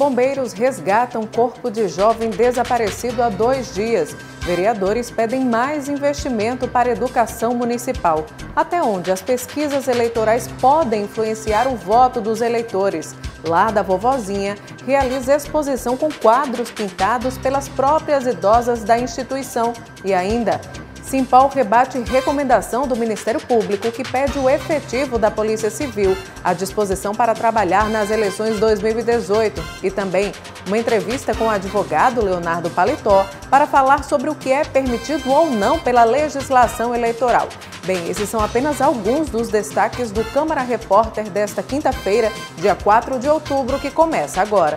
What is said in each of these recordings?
Bombeiros resgatam corpo de jovem desaparecido há 2 dias. Vereadores pedem mais investimento para a educação municipal. Até onde as pesquisas eleitorais podem influenciar o voto dos eleitores? Lar da Vovozinha realiza exposição com quadros pintados pelas próprias idosas da instituição. E ainda, Simpol rebate recomendação do Ministério Público que pede o efetivo da Polícia Civil à disposição para trabalhar nas eleições 2018. E também uma entrevista com o advogado Leonardo Paletó para falar sobre o que é permitido ou não pela legislação eleitoral. Bem, esses são apenas alguns dos destaques do Câmara Repórter desta quinta-feira, dia 4 de outubro, que começa agora.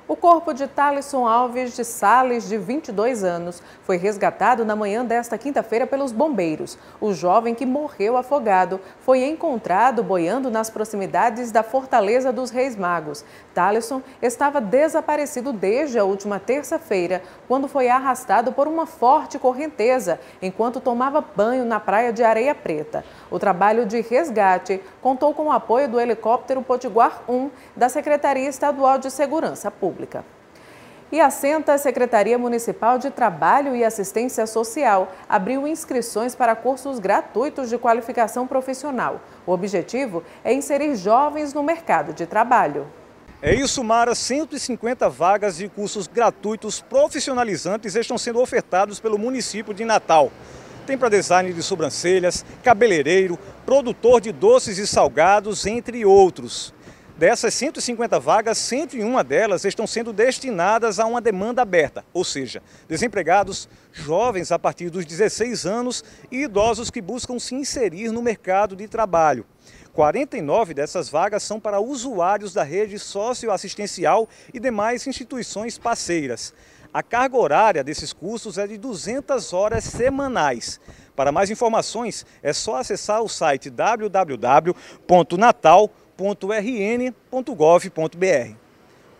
O corpo de Thalisson Alves de Sales, de 22 anos, foi resgatado na manhã desta quinta-feira pelos bombeiros. O jovem que morreu afogado foi encontrado boiando nas proximidades da Fortaleza dos Reis Magos. Thalisson estava desaparecido desde a última terça-feira, quando foi arrastado por uma forte correnteza, enquanto tomava banho na praia de Areia Preta. O trabalho de resgate contou com o apoio do helicóptero Potiguar 1 da Secretaria Estadual de Segurança Pública. E a Secretaria Municipal de Trabalho e Assistência Social abriu inscrições para cursos gratuitos de qualificação profissional. O objetivo é inserir jovens no mercado de trabalho. É isso, Mara. 150 vagas de cursos gratuitos profissionalizantes estão sendo ofertados pelo município de Natal. Tem para design de sobrancelhas, cabeleireiro, produtor de doces e salgados, entre outros. Dessas 150 vagas, 101 delas estão sendo destinadas a uma demanda aberta, ou seja, desempregados, jovens a partir dos 16 anos e idosos que buscam se inserir no mercado de trabalho. 49 dessas vagas são para usuários da rede socioassistencial e demais instituições parceiras. A carga horária desses cursos é de 200 horas semanais. Para mais informações, é só acessar o site www.natal.rn.gov.br.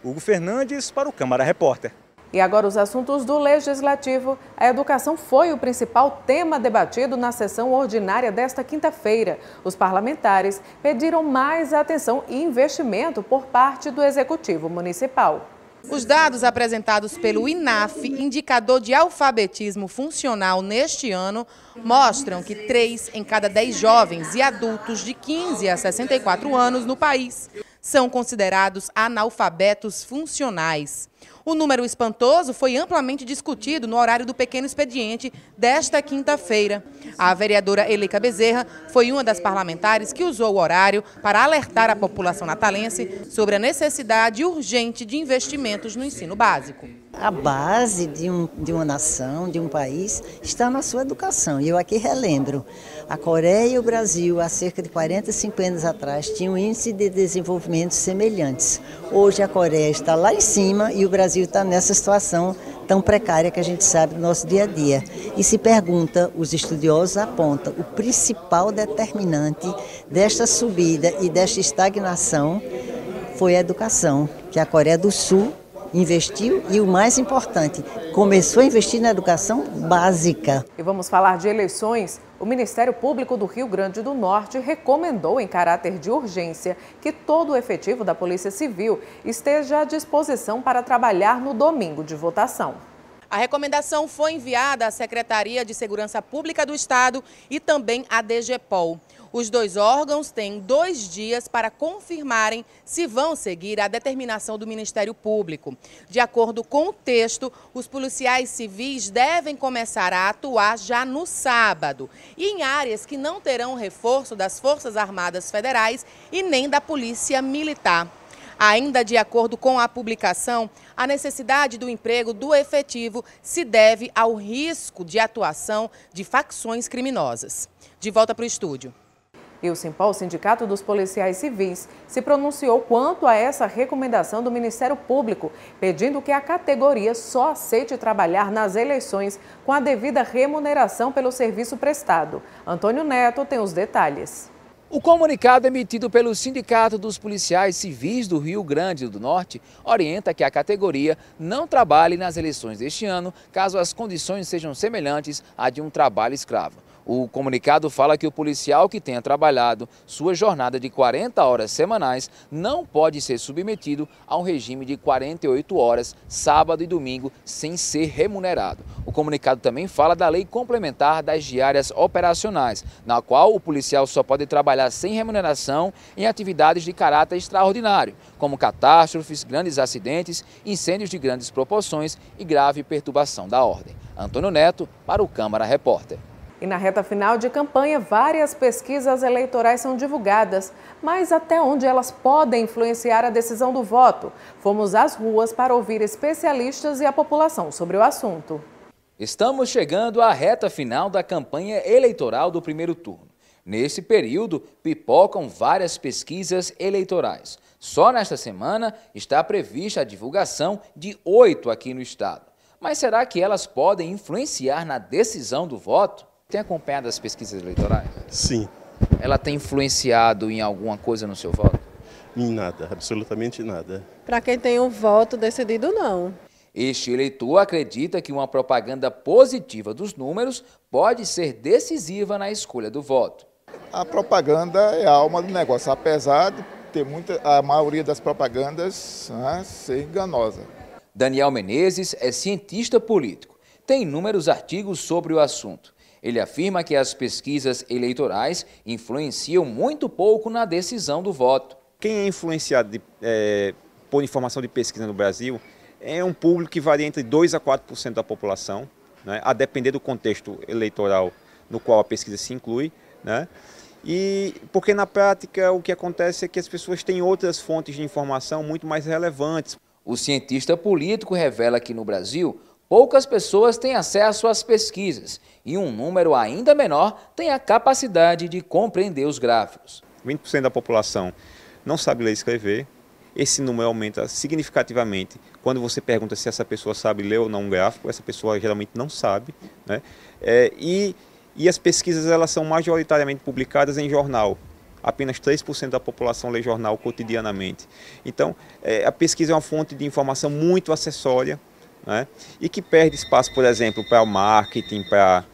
Hugo Fernandes para o Câmara Repórter. E agora os assuntos do Legislativo. A educação foi o principal tema debatido na sessão ordinária desta quinta-feira. Os parlamentares pediram mais atenção e investimento por parte do Executivo Municipal. Os dados apresentados pelo INAF, Indicador de Alfabetismo Funcional, neste ano, mostram que 3 em cada 10 jovens e adultos de 15 a 64 anos no país são considerados analfabetos funcionais. O número espantoso foi amplamente discutido no horário do pequeno expediente desta quinta-feira. A vereadora Eleika Bezerra foi uma das parlamentares que usou o horário para alertar a população natalense sobre a necessidade urgente de investimentos no ensino básico. A base de uma nação, de um país, está na sua educação. E eu aqui relembro, a Coreia e o Brasil, há cerca de 45 anos atrás, tinham um índice de desenvolvimento semelhantes. Hoje a Coreia está lá em cima e o Brasil está nessa situação tão precária que a gente sabe do nosso dia a dia. E se pergunta, os estudiosos apontam, o principal determinante desta subida e desta estagnação foi a educação, que a Coreia do Sul investiu e, o mais importante, começou a investir na educação básica. E vamos falar de eleições. O Ministério Público do Rio Grande do Norte recomendou, em caráter de urgência, que todo o efetivo da Polícia Civil esteja à disposição para trabalhar no domingo de votação. A recomendação foi enviada à Secretaria de Segurança Pública do Estado e também à DGPOL. Os 2 órgãos têm 2 dias para confirmarem se vão seguir a determinação do Ministério Público. De acordo com o texto, os policiais civis devem começar a atuar já no sábado e em áreas que não terão reforço das Forças Armadas Federais e nem da Polícia Militar. Ainda de acordo com a publicação, a necessidade do emprego do efetivo se deve ao risco de atuação de facções criminosas. De volta para o estúdio. E o Simpol, Sindicato dos Policiais Civis, se pronunciou quanto a essa recomendação do Ministério Público, pedindo que a categoria só aceite trabalhar nas eleições com a devida remuneração pelo serviço prestado. Antônio Neto tem os detalhes. O comunicado emitido pelo Sindicato dos Policiais Civis do Rio Grande do Norte orienta que a categoria não trabalhe nas eleições deste ano, caso as condições sejam semelhantes à de um trabalho escravo. O comunicado fala que o policial que tenha trabalhado sua jornada de 40 horas semanais não pode ser submetido a um regime de 48 horas, sábado e domingo, sem ser remunerado. O comunicado também fala da lei complementar das diárias operacionais, na qual o policial só pode trabalhar sem remuneração em atividades de caráter extraordinário, como catástrofes, grandes acidentes, incêndios de grandes proporções e grave perturbação da ordem. Antônio Neto, para o Câmara Repórter. E na reta final de campanha, várias pesquisas eleitorais são divulgadas, mas até onde elas podem influenciar a decisão do voto? Fomos às ruas para ouvir especialistas e a população sobre o assunto. Estamos chegando à reta final da campanha eleitoral do primeiro turno. Nesse período, pipocam várias pesquisas eleitorais. Só nesta semana está prevista a divulgação de 8 aqui no estado. Mas será que elas podem influenciar na decisão do voto? Tem acompanhado as pesquisas eleitorais? Sim. Ela tem influenciado em alguma coisa no seu voto? Em nada, absolutamente nada. Para quem tem um voto decidido, não. Este eleitor acredita que uma propaganda positiva dos números pode ser decisiva na escolha do voto. A propaganda é a alma do negócio, apesar de ter a maioria das propagandas ser enganosa. Daniel Menezes é cientista político. Tem inúmeros artigos sobre o assunto. Ele afirma que as pesquisas eleitorais influenciam muito pouco na decisão do voto. Quem é influenciado por informação de pesquisa no Brasil é um público que varia entre 2% a 4% da população, né, a depender do contexto eleitoral no qual a pesquisa se inclui, né, e porque na prática o que acontece é que as pessoas têm outras fontes de informação muito mais relevantes. O cientista político revela que no Brasil, poucas pessoas têm acesso às pesquisas e um número ainda menor tem a capacidade de compreender os gráficos. 20% da população não sabe ler e escrever. Esse número aumenta significativamente quando você pergunta se essa pessoa sabe ler ou não um gráfico. Essa pessoa geralmente não sabe, né? E as pesquisas elas são majoritariamente publicadas em jornal. Apenas 3% da população lê jornal cotidianamente. Então, a pesquisa é uma fonte de informação muito acessória, né? E que perde espaço, por exemplo, para o marketing, para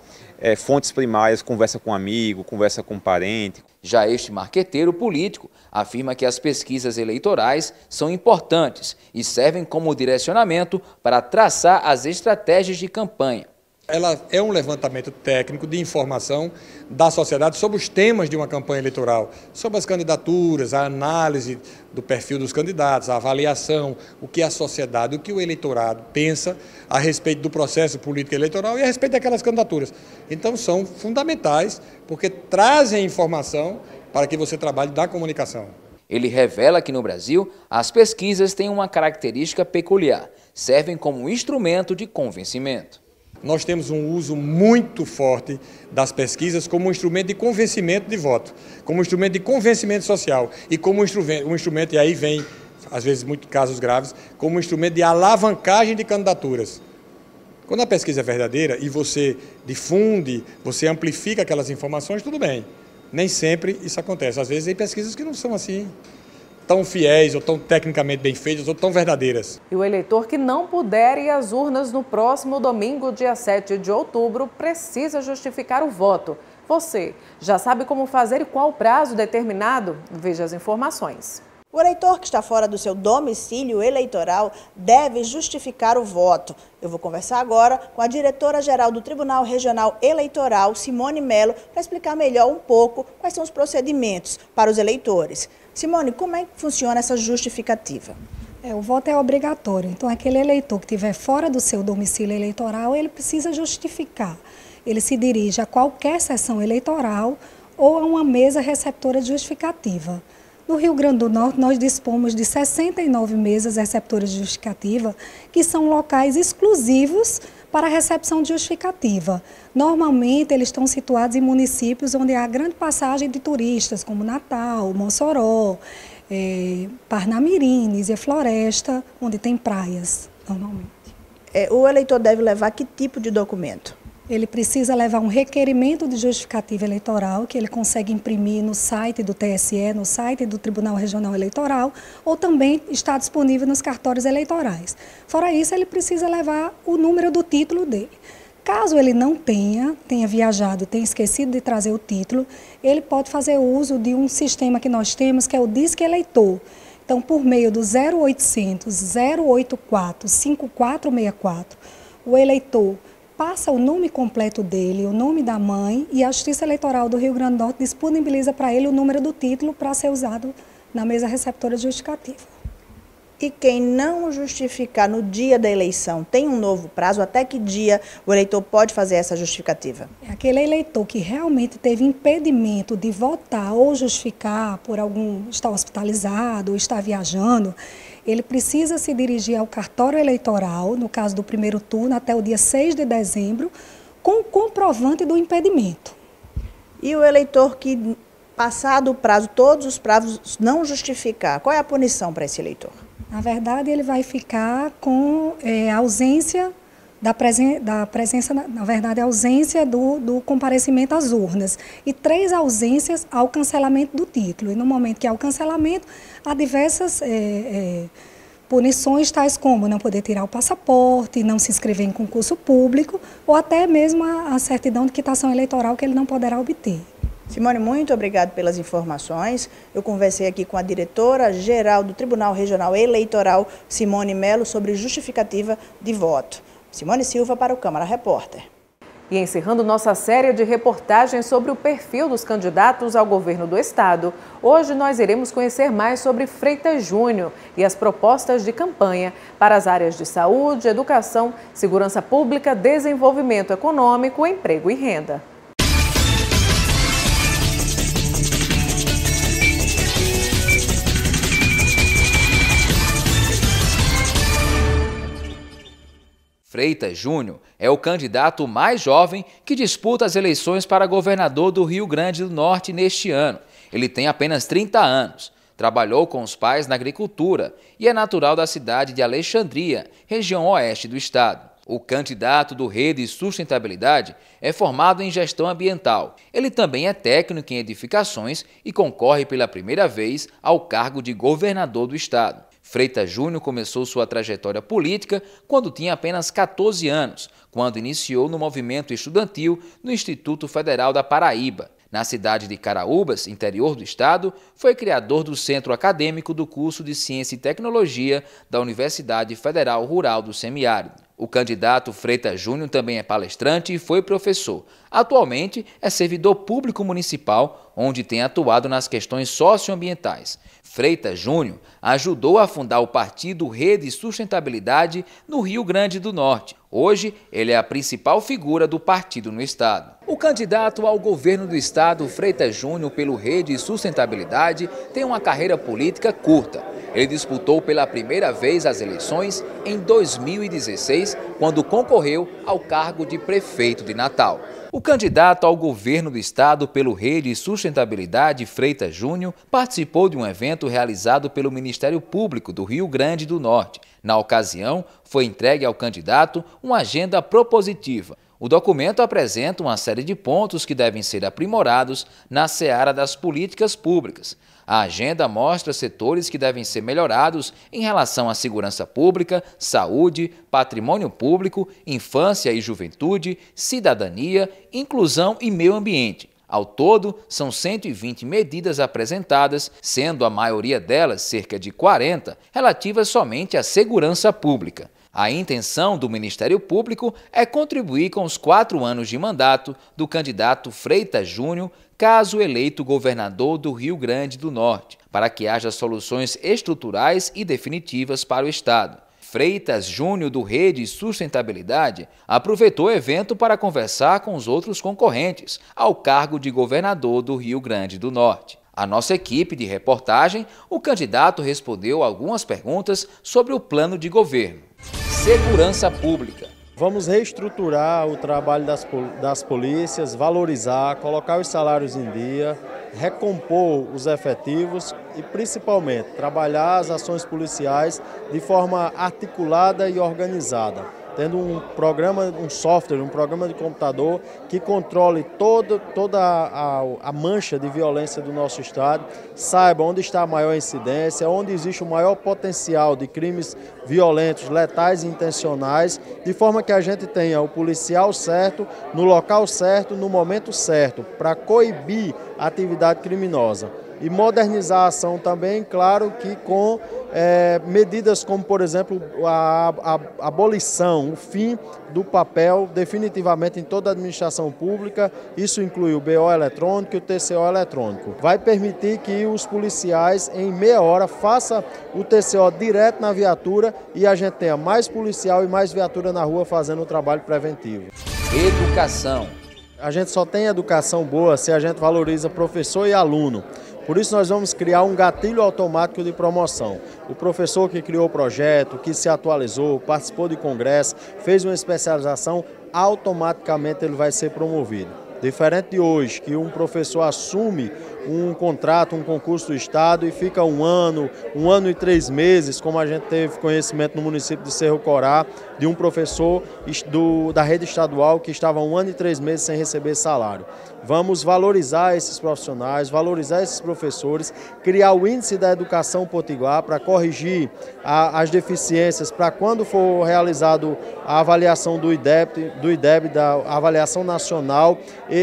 fontes primárias, conversa com um amigo, conversa com um parente. Já este marqueteiro político afirma que as pesquisas eleitorais são importantes e servem como direcionamento para traçar as estratégias de campanha. Ela é um levantamento técnico de informação da sociedade sobre os temas de uma campanha eleitoral, sobre as candidaturas, a análise do perfil dos candidatos, a avaliação, o que a sociedade, o que o eleitorado pensa a respeito do processo político eleitoral e a respeito daquelas candidaturas. Então são fundamentais porque trazem informação para que você trabalhe na comunicação. Ele revela que no Brasil as pesquisas têm uma característica peculiar, servem como instrumento de convencimento. Nós temos um uso muito forte das pesquisas como um instrumento de convencimento de voto, como um instrumento de convencimento social e como um instrumento, e aí vem, às vezes, muitos casos graves, como um instrumento de alavancagem de candidaturas. Quando a pesquisa é verdadeira e você difunde, você amplifica aquelas informações, tudo bem. Nem sempre isso acontece. Às vezes tem pesquisas que não são assim tão fiéis ou tão tecnicamente bem feitas ou tão verdadeiras. E o eleitor que não puder ir às urnas no próximo domingo, dia 7 de outubro, precisa justificar o voto. Você já sabe como fazer e qual o prazo determinado? Veja as informações. O eleitor que está fora do seu domicílio eleitoral deve justificar o voto. Eu vou conversar agora com a diretora-geral do Tribunal Regional Eleitoral, Simone Mello, para explicar melhor um pouco quais são os procedimentos para os eleitores. Simone, como é que funciona essa justificativa? O voto é obrigatório, então aquele eleitor que estiver fora do seu domicílio eleitoral, ele precisa justificar. Ele se dirige a qualquer sessão eleitoral ou a uma mesa receptora de justificativa. No Rio Grande do Norte, nós dispomos de 69 mesas receptoras de justificativa, que são locais exclusivos para a recepção de justificativa. Normalmente, eles estão situados em municípios onde há grande passagem de turistas, como Natal, Mossoró, Parnamirim, Nísia Floresta, onde tem praias, normalmente. O eleitor deve levar que tipo de documento? ele precisa levar um requerimento de justificativa eleitoral, que ele consegue imprimir no site do TSE, no site do Tribunal Regional Eleitoral, ou também está disponível nos cartórios eleitorais. Fora isso, ele precisa levar o número do título dele. Caso ele não tenha viajado, tenha esquecido de trazer o título, ele pode fazer uso de um sistema que nós temos, que é o Disque Eleitor. Então, por meio do 0800 084 5464, o eleitor passa o nome completo dele, o nome da mãe, e a Justiça Eleitoral do Rio Grande do Norte disponibiliza para ele o número do título para ser usado na mesa receptora justificativa. E quem não justificar no dia da eleição, tem um novo prazo? Até que dia o eleitor pode fazer essa justificativa? Aquele eleitor que realmente teve impedimento de votar ou justificar por estar hospitalizado ou estar viajando, ele precisa se dirigir ao cartório eleitoral, no caso do primeiro turno, até o dia 6 de dezembro, com o comprovante do impedimento. E o eleitor que, passado o prazo, todos os prazos, não justificar, qual é a punição para esse eleitor? Na verdade, ele vai ficar com a ausência da presença, na verdade, a ausência do comparecimento às urnas. E 3 ausências ao cancelamento do título. E no momento que há o cancelamento, há diversas punições, tais como não poder tirar o passaporte, não se inscrever em concurso público, ou até mesmo a certidão de quitação eleitoral que ele não poderá obter. Simone, muito obrigado pelas informações. Eu conversei aqui com a diretora-geral do Tribunal Regional Eleitoral, Simone Mello, sobre justificativa de voto. Simone Silva para o Câmara Repórter. E encerrando nossa série de reportagens sobre o perfil dos candidatos ao governo do estado, hoje nós iremos conhecer mais sobre Freitas Júnior e as propostas de campanha para as áreas de saúde, educação, segurança pública, desenvolvimento econômico, emprego e renda. Freitas Júnior é o candidato mais jovem que disputa as eleições para governador do Rio Grande do Norte neste ano. Ele tem apenas 30 anos, trabalhou com os pais na agricultura e é natural da cidade de Alexandria, região oeste do estado. O candidato do Rede Sustentabilidade é formado em gestão ambiental. Ele também é técnico em edificações e concorre pela primeira vez ao cargo de governador do estado. Freitas Júnior começou sua trajetória política quando tinha apenas 14 anos, quando iniciou no movimento estudantil no Instituto Federal da Paraíba. Na cidade de Caraúbas, interior do estado, foi criador do Centro Acadêmico do curso de Ciência e Tecnologia da Universidade Federal Rural do Semiárido. O candidato Freitas Júnior também é palestrante e foi professor. Atualmente é servidor público municipal, onde tem atuado nas questões socioambientais. Freitas Júnior ajudou a fundar o partido Rede Sustentabilidade no Rio Grande do Norte. Hoje, ele é a principal figura do partido no estado. O candidato ao governo do estado, Freitas Júnior, pelo Rede Sustentabilidade, tem uma carreira política curta. Ele disputou pela primeira vez as eleições em 2016, quando concorreu ao cargo de prefeito de Natal. O candidato ao governo do estado pelo Rede Sustentabilidade, Freitas Júnior, participou de um evento realizado pelo Ministério Público do Rio Grande do Norte. Na ocasião, foi entregue ao candidato uma agenda propositiva. O documento apresenta uma série de pontos que devem ser aprimorados na seara das políticas públicas. A agenda mostra setores que devem ser melhorados em relação à segurança pública, saúde, patrimônio público, infância e juventude, cidadania, inclusão e meio ambiente. Ao todo, são 120 medidas apresentadas, sendo a maioria delas, cerca de 40, relativas somente à segurança pública. A intenção do Ministério Público é contribuir com os 4 anos de mandato do candidato Freitas Júnior, caso eleito governador do Rio Grande do Norte, para que haja soluções estruturais e definitivas para o estado. Freitas Júnior, do Rede Sustentabilidade, aproveitou o evento para conversar com os outros concorrentes ao cargo de governador do Rio Grande do Norte. A nossa equipe de reportagem, o candidato respondeu algumas perguntas sobre o plano de governo. Segurança pública. Vamos reestruturar o trabalho das polícias, valorizar, colocar os salários em dia, recompor os efetivos e, principalmente, trabalhar as ações policiais de forma articulada e organizada. tendo um programa, um software, um programa de computador que controle toda a mancha de violência do nosso estado, saiba onde está a maior incidência, onde existe o maior potencial de crimes violentos, letais e intencionais, de forma que a gente tenha o policial certo, no local certo, no momento certo, para coibir a atividade criminosa. E modernizar a ação também, claro que com medidas como, por exemplo, a abolição, o fim do papel definitivamente em toda a administração pública. Isso inclui o BO eletrônico e o TCO eletrônico. Vai permitir que os policiais, em meia hora, façam o TCO direto na viatura e a gente tenha mais policial e mais viatura na rua fazendo o trabalho preventivo. Educação. A gente só tem educação boa se a gente valoriza professor e aluno. Por isso nós vamos criar um gatilho automático de promoção. O professor que criou o projeto, que se atualizou, participou de congresso, fez uma especialização, automaticamente ele vai ser promovido. Diferente de hoje, que um professor assume um contrato, um concurso do Estado e fica um ano e 3 meses, como a gente teve conhecimento no município de Cerro Corá, de um professor da rede estadual que estava 1 ano e 3 meses sem receber salário. Vamos valorizar esses profissionais, valorizar esses professores, criar o índice da educação potiguar para corrigir as deficiências, para quando for realizado a avaliação do IDEB, da avaliação nacional,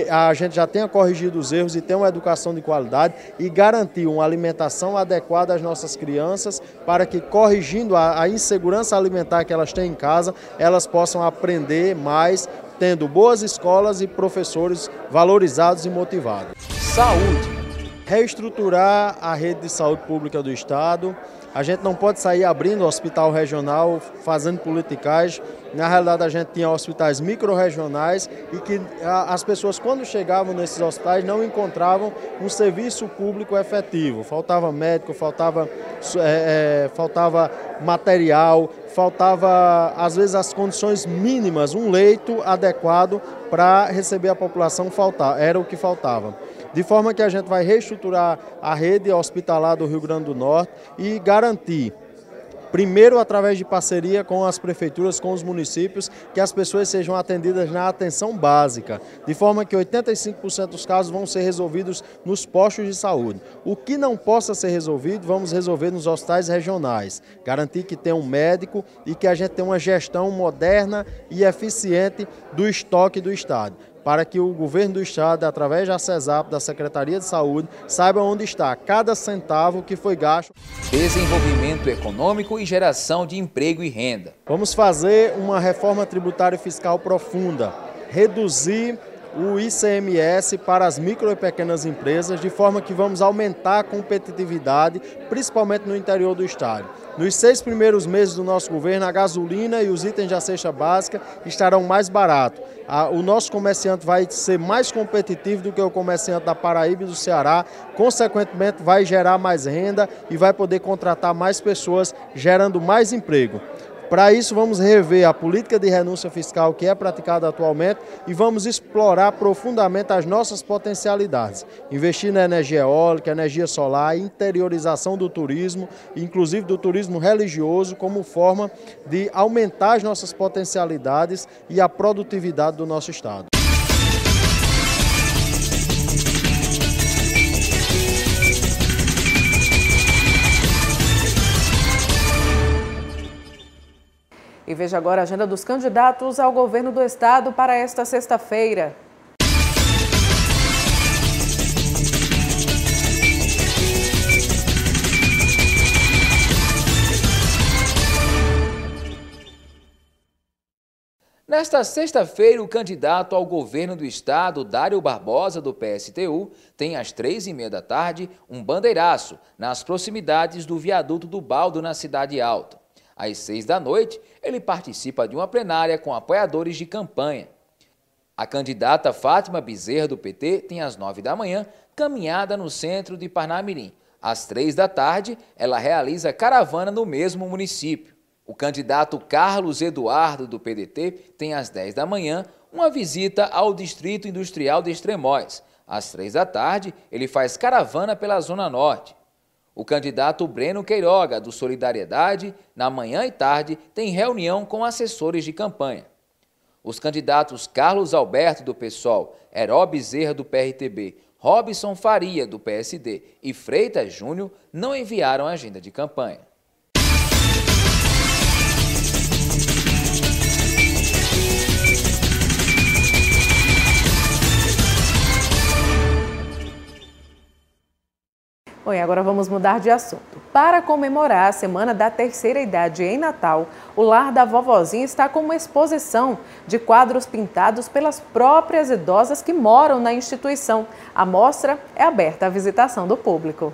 a gente já tenha corrigido os erros e tenha uma educação de qualidade e garantir uma alimentação adequada às nossas crianças para que, corrigindo a insegurança alimentar que elas têm em casa, elas possam aprender mais, tendo boas escolas e professores valorizados e motivados. Saúde. Reestruturar a rede de saúde pública do Estado. A gente não pode sair abrindo hospital regional, fazendo politicagem. Na realidade, a gente tinha hospitais micro-regionais e que as pessoas, quando chegavam nesses hospitais, não encontravam um serviço público efetivo. Faltava médico, faltava material, faltava, às vezes, as condições mínimas, um leito adequado para receber a população, era o que faltava. De forma que a gente vai reestruturar a rede hospitalar do Rio Grande do Norte e garantir, primeiro através de parceria com as prefeituras, com os municípios, que as pessoas sejam atendidas na atenção básica, de forma que 85% dos casos vão ser resolvidos nos postos de saúde. O que não possa ser resolvido, vamos resolver nos hospitais regionais, garantir que tenha um médico e que a gente tenha uma gestão moderna e eficiente do estoque do Estado, para que o governo do Estado, através da CESAP, da Secretaria de Saúde, saiba onde está cada centavo que foi gasto. Desenvolvimento econômico e geração de emprego e renda. Vamos fazer uma reforma tributária e fiscal profunda, reduzir o ICMS para as micro e pequenas empresas, de forma que vamos aumentar a competitividade, principalmente no interior do estado. Nos 6 primeiros meses do nosso governo, a gasolina e os itens da cesta básica estarão mais baratos. O nosso comerciante vai ser mais competitivo do que o comerciante da Paraíba e do Ceará, consequentemente vai gerar mais renda e vai poder contratar mais pessoas, gerando mais emprego. Para isso, vamos rever a política de renúncia fiscal que é praticada atualmente e vamos explorar profundamente as nossas potencialidades. Investir na energia eólica, energia solar, interiorização do turismo, inclusive do turismo religioso, como forma de aumentar as nossas potencialidades e a produtividade do nosso estado. E veja agora a agenda dos candidatos ao governo do estado para esta sexta-feira. Nesta sexta-feira, o candidato ao governo do estado, Dário Barbosa, do PSTU, tem às 3h30 da tarde um bandeiraço nas proximidades do viaduto do Baldo, na Cidade Alta. Às 6 da noite, ele participa de uma plenária com apoiadores de campanha. A candidata Fátima Bezerra, do PT, tem às 9 da manhã caminhada no centro de Parnamirim. Às 3 da tarde, ela realiza caravana no mesmo município. O candidato Carlos Eduardo, do PDT, tem às 10 da manhã uma visita ao Distrito Industrial de Extremóis. Às 3 da tarde, ele faz caravana pela Zona Norte. O candidato Breno Queiroga, do Solidariedade, na manhã e tarde, tem reunião com assessores de campanha. Os candidatos Carlos Alberto, do PSOL, Heró Bezerra, do PRTB, Robson Faria, do PSD e Freitas Júnior não enviaram agenda de campanha. Bom, e agora vamos mudar de assunto. Para comemorar a Semana da Terceira Idade em Natal, o Lar da Vovozinha está com uma exposição de quadros pintados pelas próprias idosas que moram na instituição. A mostra é aberta à visitação do público.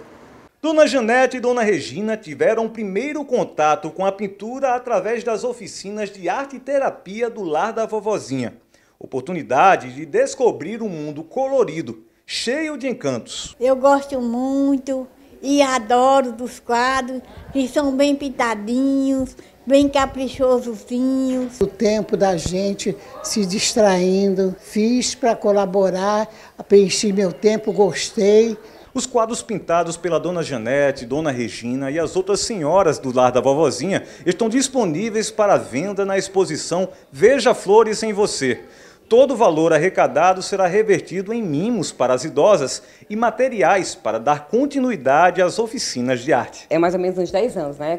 Dona Janete e Dona Regina tiveram o primeiro contato com a pintura através das oficinas de arte e terapia do Lar da Vovozinha. Oportunidade de descobrir um mundo colorido, cheio de encantos. Eu gosto muito e adoro dos quadros, que são bem pintadinhos, bem caprichosozinhos. O tempo da gente se distraindo, fiz para colaborar, preenchi meu tempo, gostei. Os quadros pintados pela Dona Janete, Dona Regina e as outras senhoras do Lar da Vovozinha estão disponíveis para venda na exposição Veja Flores em Você. Todo o valor arrecadado será revertido em mimos para as idosas e materiais para dar continuidade às oficinas de arte. É mais ou menos uns 10 anos, né,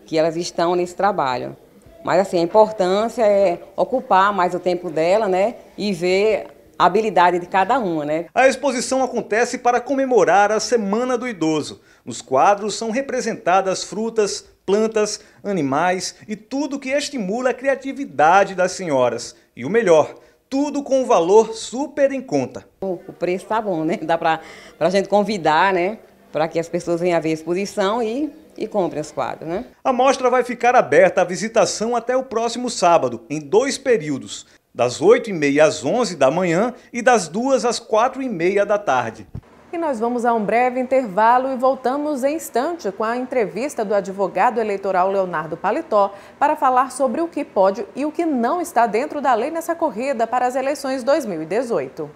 que elas estão nesse trabalho. Mas assim, a importância é ocupar mais o tempo dela, né, e ver a habilidade de cada uma, né. A exposição acontece para comemorar a Semana do Idoso. Nos quadros são representadas frutas, plantas, animais e tudo que estimula a criatividade das senhoras. E o melhor, tudo com um valor super em conta. O preço tá bom, né? Dá pra gente convidar, né? Para que as pessoas venham a ver a exposição e comprem os quadros, né? A mostra vai ficar aberta à visitação até o próximo sábado, em 2 períodos, das 8h30 às 11 da manhã e das 2 às 4h30 da tarde. E nós vamos a um breve intervalo e voltamos em instante com a entrevista do advogado eleitoral Leonardo Paletó para falar sobre o que pode e o que não está dentro da lei nessa corrida para as eleições 2018.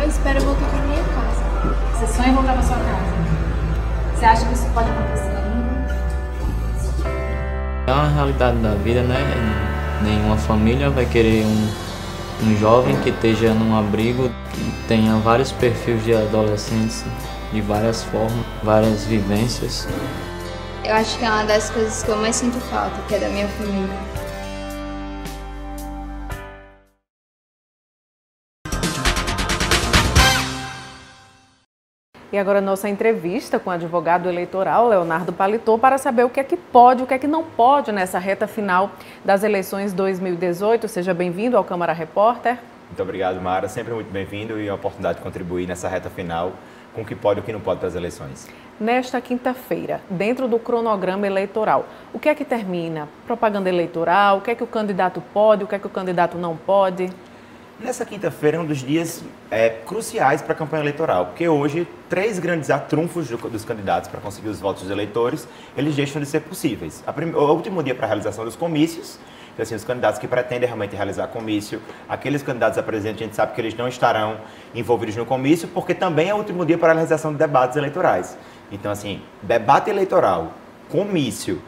Espero voltar para minha casa. Você sonha em voltar para sua casa? Você acha que isso pode acontecer ainda? É uma realidade da vida, né? Nenhuma família vai querer um jovem que esteja num abrigo, que tenha vários perfis de adolescentes, de várias formas, várias vivências. Eu acho que é uma das coisas que eu mais sinto falta, que é da minha família. E agora nossa entrevista com o advogado eleitoral Leonardo Paletó para saber o que é que pode e o que é que não pode nessa reta final das eleições 2018. Seja bem-vindo ao Câmara Repórter. Muito obrigado, Mara. Sempre muito bem-vindo e a oportunidade de contribuir nessa reta final com o que pode e o que não pode para as eleições. Nesta quinta-feira, dentro do cronograma eleitoral, o que é que termina? Propaganda eleitoral, o que é que o candidato pode, o que é que o candidato não pode? Nessa quinta-feira é um dos dias cruciais para a campanha eleitoral, porque hoje 3 grandes trunfos dos candidatos para conseguir os votos dos eleitores, eles deixam de ser possíveis. O último dia para a realização dos comícios, então, assim, os candidatos que pretendem realmente realizar comício, aqueles candidatos a presidente, a gente sabe que eles não estarão envolvidos no comício, porque também é o último dia para a realização de debates eleitorais. Então, assim, debate eleitoral, comício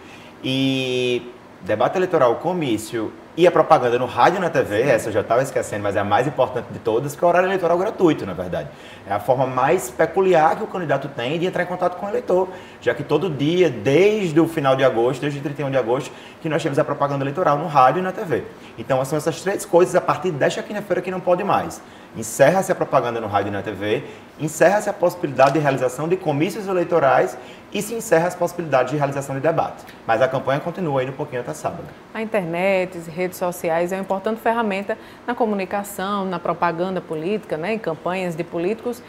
e... Debate eleitoral, comício e a propaganda no rádio e na TV, essa eu já estava esquecendo, mas é a mais importante de todas, que é o horário eleitoral gratuito, na verdade. É a forma mais peculiar que o candidato tem de entrar em contato com o eleitor, já que todo dia, desde o final de agosto, desde o 31 de agosto, que nós temos a propaganda eleitoral no rádio e na TV. Então, são essas 3 coisas a partir desta quinta-feira que não pode mais. Encerra-se a propaganda no rádio e na TV, encerra-se a possibilidade de realização de comícios eleitorais e se encerra as possibilidades de realização de debate. Mas a campanha continua ainda um pouquinho até sábado. A internet, redes sociais é uma importante ferramenta na comunicação, na propaganda política, né, em campanhas de políticos.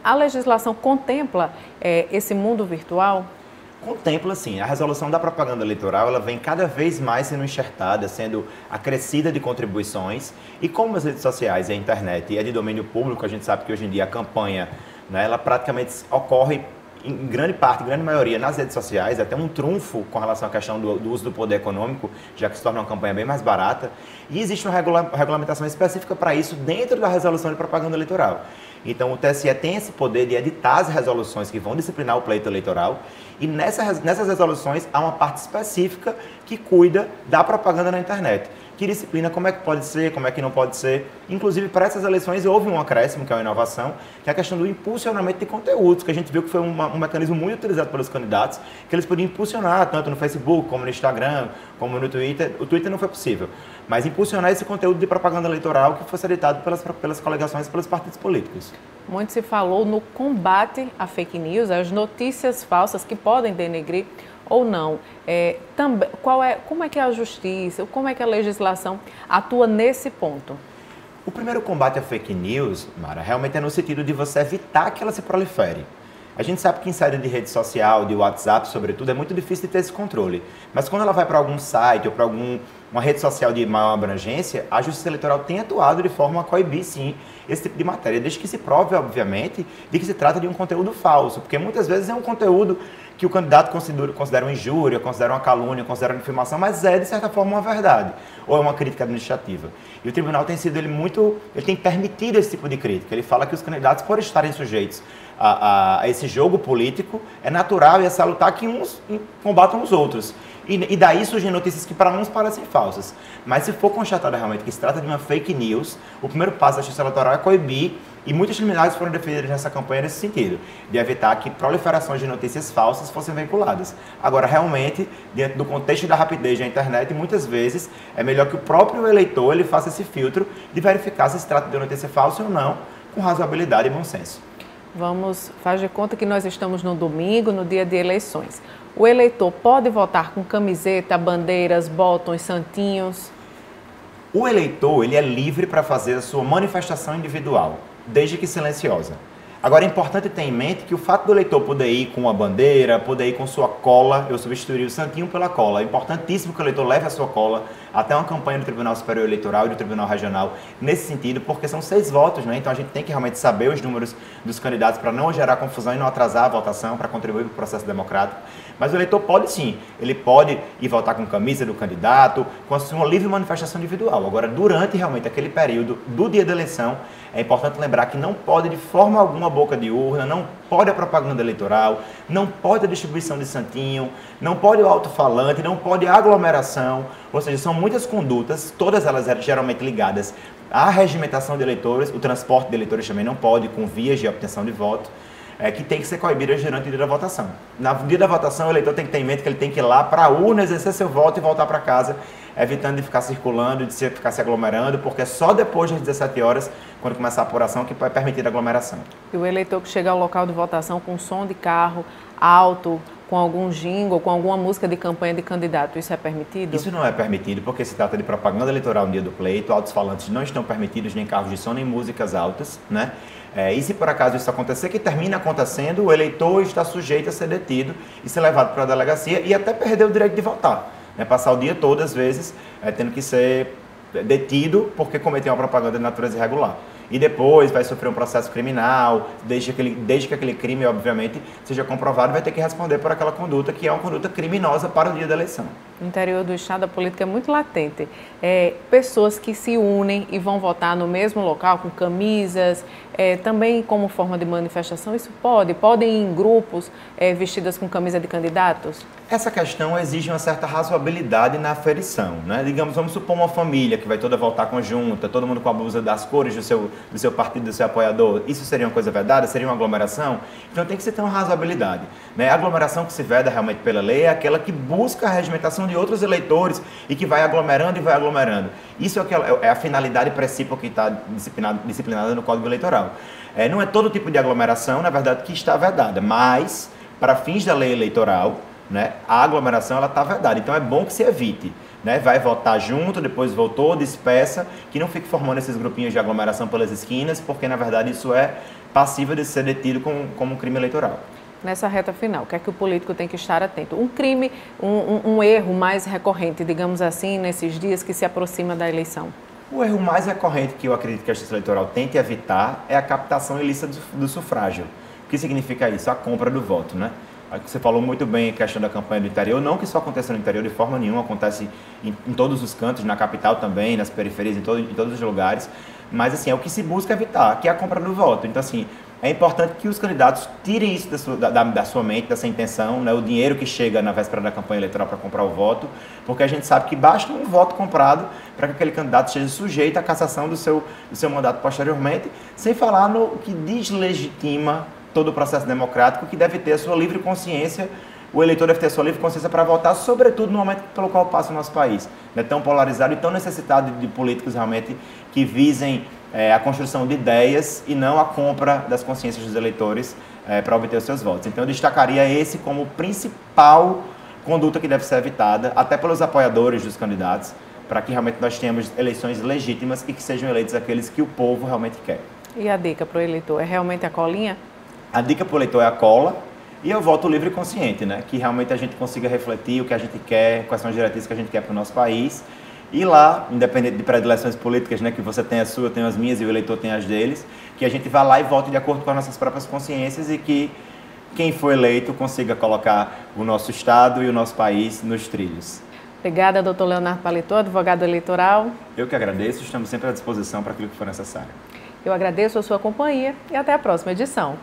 A legislação contempla esse mundo virtual? Contempla, sim. A resolução da propaganda eleitoral ela vem cada vez mais sendo enxertada, sendo acrescida de contribuições. E como as redes sociais e a internet é de domínio público, a gente sabe que hoje em dia a campanha, né, ela praticamente ocorre em grande parte, grande maioria, nas redes sociais, até um trunfo com relação à questão do uso do poder econômico, já que se torna uma campanha bem mais barata. E existe uma regulamentação específica para isso dentro da resolução de propaganda eleitoral. Então, o TSE tem esse poder de editar as resoluções que vão disciplinar o pleito eleitoral e nessas resoluções há uma parte específica que cuida da propaganda na internet, que disciplina como é que pode ser, como é que não pode ser. Inclusive, para essas eleições houve um acréscimo, que é uma inovação, que é a questão do impulsionamento de conteúdos, que a gente viu que foi um mecanismo muito utilizado pelos candidatos, que eles podiam impulsionar tanto no Facebook, como no Instagram, como no Twitter. O Twitter não foi possível, mas impulsionar esse conteúdo de propaganda eleitoral que fosse editado pelas coligações e pelos partidos políticos. Muito se falou no combate à fake news, às notícias falsas que podem denegrir ou não. Como é que a justiça, como é que a legislação atua nesse ponto? O primeiro combate à fake news, Mara, realmente é no sentido de você evitar que ela se prolifere. A gente sabe que em saída de rede social, de WhatsApp, sobretudo, é muito difícil de ter esse controle. Mas quando ela vai para algum site ou para uma rede social de maior abrangência, a Justiça Eleitoral tem atuado de forma a coibir, sim, esse tipo de matéria, desde que se prove, obviamente, de que se trata de um conteúdo falso, porque muitas vezes é um conteúdo que o candidato considera uma injúria, considera uma calúnia, considera uma difamação, mas é, de certa forma, uma verdade, ou é uma crítica administrativa. E o tribunal tem sido, ele tem permitido esse tipo de crítica. Ele fala que os candidatos, por estarem sujeitos a esse jogo político, é natural e é salutar que uns combatam os outros. E daí surgem notícias que para uns parecem falsas. Mas se for constatado realmente que se trata de uma fake news, o primeiro passo da Justiça Eleitoral é coibir, e muitas criminalidades foram defendidas nessa campanha nesse sentido, de evitar que proliferações de notícias falsas fossem veiculadas. Agora, realmente, dentro do contexto da rapidez da internet, muitas vezes é melhor que o próprio eleitor ele faça esse filtro de verificar se trata de notícia falsa ou não, com razoabilidade e bom senso. Faz de conta que nós estamos no domingo, no dia de eleições. O eleitor pode votar com camiseta, bandeiras, botões, santinhos? O eleitor ele é livre para fazer a sua manifestação individual, desde que silenciosa. Agora, é importante ter em mente que o fato do eleitor poder ir com a bandeira, poder ir com sua cola, eu substituiria o santinho pela cola. É importantíssimo que o eleitor leve a sua cola até uma campanha do Tribunal Superior Eleitoral e do Tribunal Regional nesse sentido, porque são 6 votos, né? Então a gente tem que realmente saber os números dos candidatos para não gerar confusão e não atrasar a votação, para contribuir para o processo democrático. Mas o eleitor pode sim, ele pode ir votar com camisa do candidato, com a sua livre manifestação individual. Agora, durante realmente aquele período do dia da eleição, é importante lembrar que não pode de forma alguma boca de urna, não pode a propaganda eleitoral, não pode a distribuição de santinho, não pode o alto-falante, não pode a aglomeração, ou seja, são muitas condutas, todas elas geralmente ligadas à regimentação de eleitores, o transporte de eleitores também não pode, com vias de obtenção de voto, que tem que ser coibidas durante o dia da votação. No dia da votação, o eleitor tem que ter em mente que ele tem que ir lá para a urna, exercer seu voto e voltar para casa, evitando de ficar circulando, de ficar se aglomerando, porque é só depois das 17 horas, quando começar a apuração, que vai permitir a aglomeração. E o eleitor que chega ao local de votação com som de carro alto, com algum jingle, com alguma música de campanha de candidato, isso é permitido? Isso não é permitido, porque se trata de propaganda eleitoral no dia do pleito, altos-falantes não estão permitidos, nem carros de som, nem músicas altas, né? E se por acaso isso acontecer, que termina acontecendo, o eleitor está sujeito a ser detido e ser levado para a delegacia e até perder o direito de votar. Passar o dia todo, às vezes, tendo que ser detido porque cometeu uma propaganda de natureza irregular. E depois vai sofrer um processo criminal, desde que aquele crime, obviamente, seja comprovado, vai ter que responder por aquela conduta que é uma conduta criminosa para o dia da eleição. No interior do estado, a política é muito latente. Pessoas que se unem e vão votar no mesmo local, com camisas, também como forma de manifestação, isso podem ir em grupos vestidas com camisa de candidatos? Essa questão exige uma certa razoabilidade na aferição, né? Digamos, vamos supor uma família que vai toda votar conjunta, todo mundo com a blusa das cores do seu partido, do seu apoiador. Isso seria uma coisa vedada? Seria uma aglomeração? Então tem que se ter uma razoabilidade, né? A aglomeração que se veda realmente pela lei é aquela que busca a regimentação de outros eleitores e que vai aglomerando e vai aglomerando. Isso é a finalidade principal que está disciplinada no Código Eleitoral. Não é todo tipo de aglomeração, na verdade, que está vedada, mas para fins da lei eleitoral, né, a aglomeração está vedada, então é bom que se evite, né? Vai votar junto, depois votou, despeça, que não fique formando esses grupinhos de aglomeração pelas esquinas, porque na verdade isso é passível de ser detido como um crime eleitoral. Nessa reta final, o que é que o político tem que estar atento? Um crime, um erro mais recorrente, digamos assim, nesses dias que se aproxima da eleição? O erro mais recorrente que eu acredito que a Justiça Eleitoral tem que evitar é a captação ilícita do sufrágio. que significa isso? A compra do voto, né? Você falou muito bem a questão da campanha do interior, não que só aconteça no interior de forma nenhuma, acontece em todos os cantos, na capital também, nas periferias, em todos os lugares, mas assim, é o que se busca evitar, que é a compra do voto. Então assim, é importante que os candidatos tirem isso da sua mente, dessa intenção, né, o dinheiro que chega na véspera da campanha eleitoral para comprar o voto, porque a gente sabe que basta um voto comprado para que aquele candidato seja sujeito à cassação do seu mandato posteriormente, sem falar no que deslegitima todo o processo democrático, que deve ter a sua livre consciência, o eleitor deve ter a sua livre consciência para votar, sobretudo no momento pelo qual passa o nosso país, né, tão polarizado e tão necessitado de políticos realmente que visem a construção de ideias e não a compra das consciências dos eleitores para obter os seus votos. Então eu destacaria esse como principal conduta que deve ser evitada, até pelos apoiadores dos candidatos, para que realmente nós tenhamos eleições legítimas e que sejam eleitos aqueles que o povo realmente quer. E a dica para o eleitor é realmente a colinha? A dica para o eleitor é a cola e eu voto livre e consciente, né? Que realmente a gente consiga refletir o que a gente quer, quais são as diretrizes que a gente quer para o nosso país. E lá, independente de predileções políticas, né, que você tem a sua, eu tenho as minhas e o eleitor tem as deles, que a gente vá lá e vote de acordo com as nossas próprias consciências e que quem for eleito consiga colocar o nosso Estado e o nosso país nos trilhos. Obrigada, doutor Leonardo Paletó, advogado eleitoral. Eu que agradeço, estamos sempre à disposição para aquilo que for necessário. Eu agradeço a sua companhia e até a próxima edição.